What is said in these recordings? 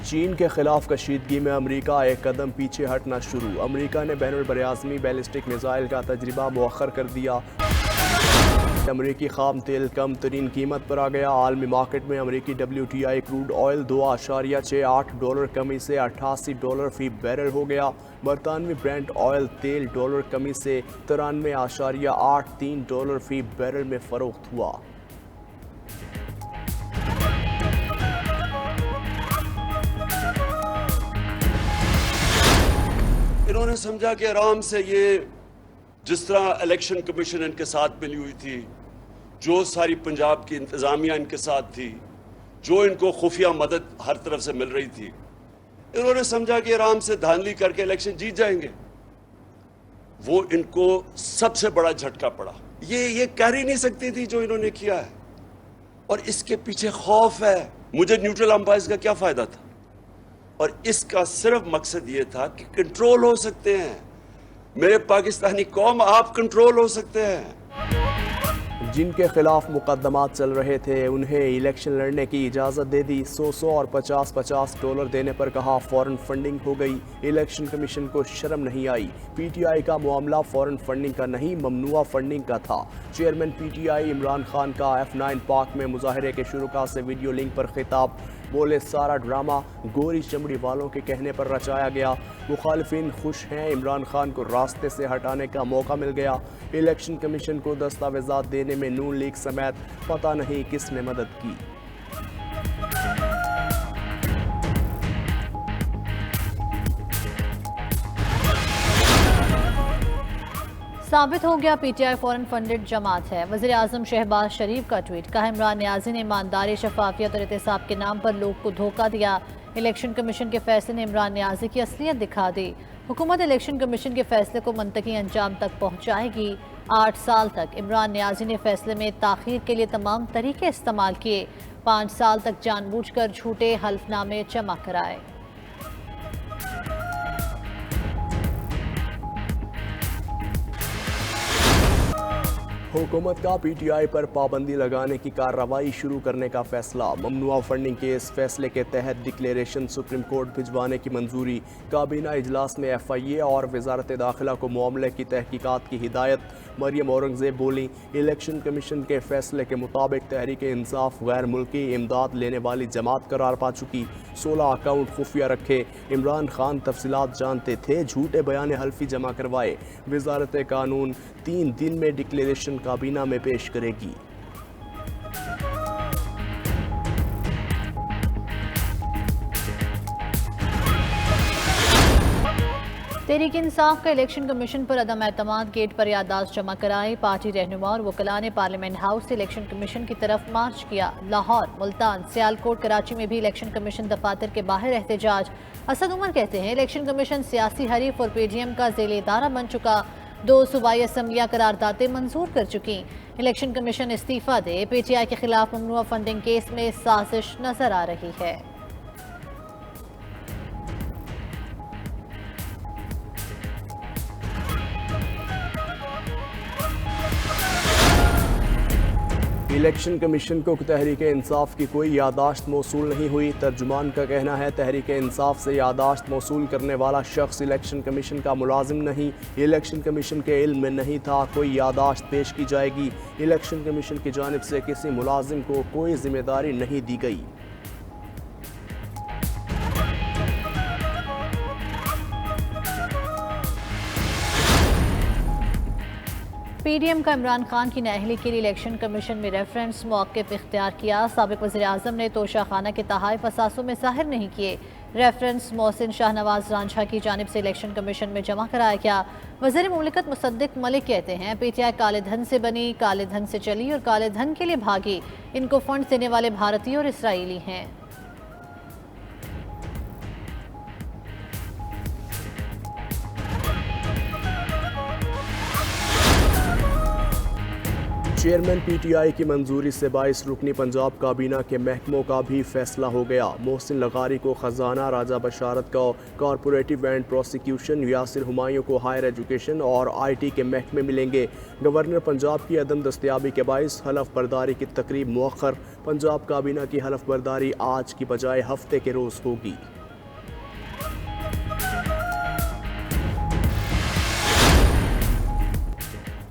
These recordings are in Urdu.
چین کے خلاف کشیدگی میں امریکہ ایک قدم پیچھے ہٹنا شروع۔ امریکہ نے بین البراعظمی بیلسٹک میزائل کا تجربہ مؤخر کر دیا۔ امریکی خام تیل کم ترین قیمت پر آ گیا۔ عالمی مارکیٹ میں امریکی WTI کروڈ آئل $2.68 کمی سے $88 فی بیرل ہو گیا۔ برطانوی برینٹ آئل تیل ڈالر کمی سے $93.83 فی بیرل میں فروخت ہوا۔ انہوں نے سمجھا کہ آرام سے یہ جس طرح الیکشن کمیشن ان کے ساتھ ملی ہوئی تھی، جو ساری پنجاب کی انتظامیہ ان کے ساتھ تھی، جو ان کو خفیہ مدد ہر طرف سے مل رہی تھی، انہوں نے سمجھا کہ آرام سے دھاندلی کر کے الیکشن جیت جائیں گے۔ وہ ان کو سب سے بڑا جھٹکا پڑا۔ یہ کر ہی نہیں سکتی تھی جو انہوں نے کیا ہے، اور اس کے پیچھے خوف ہے۔ مجھے نیوٹرل امپائرز کا کیا فائدہ تھا؟ اور اس کا صرف مقصد یہ تھا کہ کنٹرول ہو سکتے ہیں میرے پاکستانی قوم، آپ کنٹرول ہو سکتے ہیں۔ جن کے خلاف مقدمات چل رہے تھے انہیں الیکشن لڑنے کی اجازت دے دی۔ 100 اور $50 دینے پر کہا فورن فنڈنگ ہو گئی۔ الیکشن کمیشن کو شرم نہیں آئی۔ PTI کا معاملہ فورن فنڈنگ کا نہیں، ممنوعہ فنڈنگ کا تھا۔ چیئرمین PTI عمران خان کا F9 پارک میں مظاہرے کے شرکاء سے ویڈیو لنک پر خطاب۔ بولے سارا ڈرامہ گوری چمڑی والوں کے کہنے پر رچایا گیا۔ مخالفین خوش ہیں، عمران خان کو راستے سے ہٹانے کا موقع مل گیا۔ الیکشن کمیشن کو دستاویزات دینے میں نون لیگ سمیت پتہ نہیں کس نے مدد کی۔ ثابت ہو گیا PTI فورن فنڈڈ جماعت ہے۔ وزیر اعظم شہباز شریف کا ٹویٹ۔ کہا عمران نیازی نے ایمانداری، شفافیت اور احتساب کے نام پر لوگ کو دھوکہ دیا۔ الیکشن کمیشن کے فیصلے نے عمران نیازی کی اصلیت دکھا دی۔ حکومت الیکشن کمیشن کے فیصلے کو منطقی انجام تک پہنچائے گی۔ 8 سال تک عمران نیازی نے فیصلے میں تاخیر کے لیے تمام طریقے استعمال کیے۔ 5 سال تک جان بوجھ کر جھوٹے حلف نامے جمع کرائے۔ حکومت کا PTI پر پابندی لگانے کی کارروائی شروع کرنے کا فیصلہ۔ ممنوعہ فنڈنگ کیس فیصلے کے تحت ڈکلیریشن سپریم کورٹ بھجوانے کی منظوری۔ کابینہ اجلاس میں FIA اور وزارت داخلہ کو معاملے کی تحقیقات کی ہدایت۔ مریم اورنگزیب بولیں، الیکشن کمیشن کے فیصلے کے مطابق تحریک انصاف غیر ملکی امداد لینے والی جماعت قرار پا چکی۔ 16 اکاؤنٹ خفیہ رکھے۔ عمران خان تفصیلات جانتے تھے، جھوٹے بیان حلفی جمع کروائے۔ وزارت قانون 3 دن میں ڈکلیریشن کابینہ میں پیش کرے گی۔ تحریک انصاف کا الیکشن کمیشن پر عدم اعتماد گیٹ پر یادداشت جمع کرائی۔ پارٹی رہنما اور وکلاء نے پارلیمنٹ ہاؤس سے الیکشن کمیشن کی طرف مارچ کیا۔ لاہور، ملتان، سیالکوٹ، کراچی میں بھی الیکشن کمیشن دفاتر کے باہر احتجاج۔ اسد عمر کہتے ہیں الیکشن کمیشن سیاسی حریف اور PDM کا ذیلی ادارہ بن چکا۔ 2 صوبائی اسمبلیاں قراردادیں منظور کر چکی۔ الیکشن کمیشن استعفیٰ دے۔ PTI کے خلاف ممنوعہ فنڈنگ کیس میں سازش نظر آ رہی ہے۔ الیکشن کمیشن کو تحریک انصاف کی کوئی یادداشت موصول نہیں ہوئی۔ ترجمان کا کہنا ہے تحریک انصاف سے یادداشت موصول کرنے والا شخص الیکشن کمیشن کا ملازم نہیں، الیکشن کمیشن کے علم میں نہیں تھا۔ کوئی یادداشت پیش کی جائے گی۔ الیکشن کمیشن کی جانب سے کسی ملازم کو کوئی ذمہ داری نہیں دی گئی۔ PDM کا عمران خان کی نااہلی کے لیے الیکشن کمیشن میں ریفرنس موقف اختیار کیا۔ سابق وزیر اعظم نے توشہ خانہ کے تحائف اثاثوں میں ظاہر نہیں کیے۔ ریفرنس محسن شاہ نواز رانجھا کی جانب سے الیکشن کمیشن میں جمع کرایا گیا۔ وزیر مملکت مصدق ملک کہتے ہیں PTI کالے دھن سے بنی، کالے دھن سے چلی اور کالے دھن کے لیے بھاگی۔ ان کو فنڈ دینے والے بھارتی اور اسرائیلی ہیں۔ چیئرمین PTI کی منظوری سے 22 رکنی پنجاب کابینہ کے محکموں کا بھی فیصلہ ہو گیا۔ محسن لغاری کو خزانہ، راجہ بشارت کو کارپوریٹو اینڈ پروسیکیوشن، یاسر ہمایوں کو ہائر ایجوکیشن اور IT کے محکمے ملیں گے۔ گورنر پنجاب کی عدم دستیابی کے باعث حلف برداری کی تقریب مؤخر۔ پنجاب کابینہ کی حلف برداری آج کی بجائے ہفتے کے روز ہوگی۔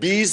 $20